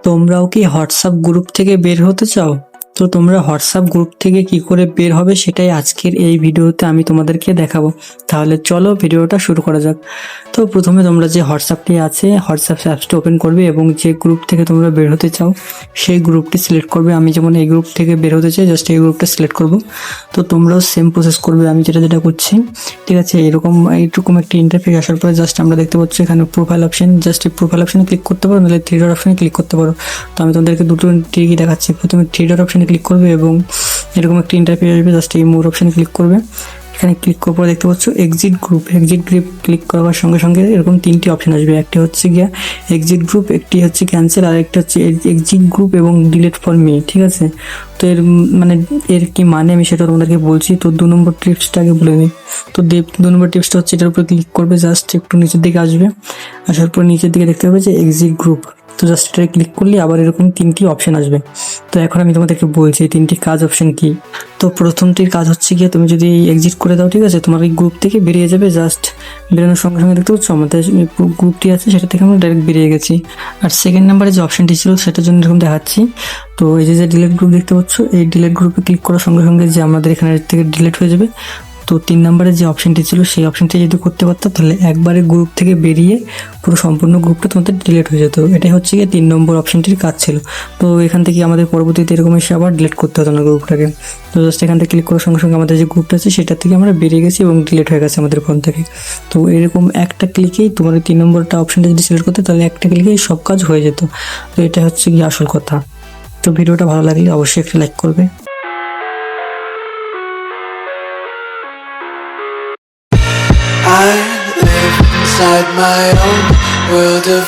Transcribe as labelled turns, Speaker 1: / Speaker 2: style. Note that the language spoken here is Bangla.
Speaker 1: তোমরাও কি হোয়াটসঅ্যাপ গ্রুপ থেকে বের হতে চাও? তো তোমরা হোয়াটসঅ্যাপ গ্রুপ থেকে কি করে বের হবে সেটাই আজকের এই ভিডিওতে আমি তোমাদেরকে দেখাবো। তাহলে চলো ভিডিওটা শুরু করা যাক। তো প্রথমে তোমরা যে হোয়াটসঅ্যাপটি আছে হোয়াটসঅ্যাপ অ্যাপসটি ওপেন করবে এবং যে গ্রুপ থেকে তোমরা বের হতে চাও সেই গ্রুপটি সিলেক্ট করবে। আমি যেমন এই গ্রুপ থেকে বের হতে চাই, জাস্ট এই গ্রুপটা সিলেক্ট করব। তো তোমরাও সেম প্রসেস করবে আমি যেটা করছি, ঠিক আছে? এইরকম একটা ইন্টারফেস আসার পরে জাস্ট আমরা দেখতে পাচ্ছি এখানে প্রোফাইল অপশন, জাস্ট এই প্রোফাইল অপশনে ক্লিক করতে পারো, নাহলে থ্রি ডট অপশনে ক্লিক করতে পারো। তো আমি তোমাদেরকে দুটো ট্রিকই দেখাচ্ছি। প্রথমে থ্রি ডট অপশনে ক্লিক করবে এবং এরকম একটা ইন্টারফেস আসবে, জাস্ট এই মোর অপশনে ক্লিক করবে। এখানে ক্লিক করার পর দেখতে পাচ্ছ এক্সিট গ্রুপ ক্লিক করার সঙ্গে সঙ্গে এরকম তিনটি অপশন আসবে। একটি হচ্ছে গিয়া এক্সিট গ্রুপ, একটি হচ্ছে ক্যান্সেল, আর একটা হচ্ছে এক্সিট গ্রুপ এবং ডিলিট ফর মি, ঠিক আছে? তো এর কি মানে আমি সেটা তোমাদেরকে বলছি। তো 2 নম্বর টিপসটা আগে বলে নিই। তো 2 নম্বর টিপসটা হচ্ছে এটার উপর ক্লিক করবে, জাস্ট একটু নিচের দিকে আসবে। আসার পর নিচের দিকে দেখতে পাবে যে এক্সিট গ্রুপ। তো জাস্ট এটা ক্লিক করলে আবার এরকম তিনটি অপশন আসবে। তো এখন আমি তোমাদেরকে বলছি এই তিনটি কাজ অপশন কি। তো প্রথমটির কাজ হচ্ছে গিয়ে তুমি যদি এক্সিট করে দাও, ঠিক আছে, তোমার এই গ্রুপ থেকে বেরিয়ে যাবে। জাস্ট বেরোনোর সঙ্গে সঙ্গে দেখতে পাচ্ছ আমাদের গ্রুপটি আছে সেটা থেকে আমরা ডাইরেক্ট বেরিয়ে গেছি। আর সেকেন্ড নাম্বারে যে অপশনটি ছিল সেটার জন্য এরকম দেখাচ্ছি। তো এই যে ডিলিট গ্রুপ দেখতে পাচ্ছ, এই ডিলিট গ্রুপে ক্লিক করার সঙ্গে সঙ্গে যে আমাদের এখানে থেকে ডিলিট হয়ে যাবে। তো 3 নম্বরে যে অপশনটি ছিল সেই অপশনটি যদি করতে পারতো তাহলে একবারে গ্রুপ থেকে বেরিয়ে পুরো সম্পূর্ণ গ্রুপটা তোমাদের ডিলিট হয়ে যেত। এটাই হচ্ছে গিয়ে 3 নম্বর অপশনটির কাজ ছিল। তো এখান থেকে আমাদের পরবর্তীতে এরকম এসে আবার ডিলিট করতে হতো না গ্রুপটাকে। তো জাস্ট এখান থেকে ক্লিক করার সঙ্গে সঙ্গে আমাদের যে গ্রুপটা আছে সেটা থেকে আমরা বেরিয়ে গেছি এবং ডিলিট হয়ে গেছে আমাদের ফোন থেকে। তো এরকম একটা ক্লিকেই তোমার 3 নম্বরটা অপশনটা যদি সিলেক্ট করতে তাহলে একটা ক্লিকেই সব কাজ হয়ে যেত। তো এটা হচ্ছে গিয়ে আসল কথা। তো ভিডিওটা ভালো লাগলে অবশ্যই একটা লাইক করবে।
Speaker 2: I live inside my own world of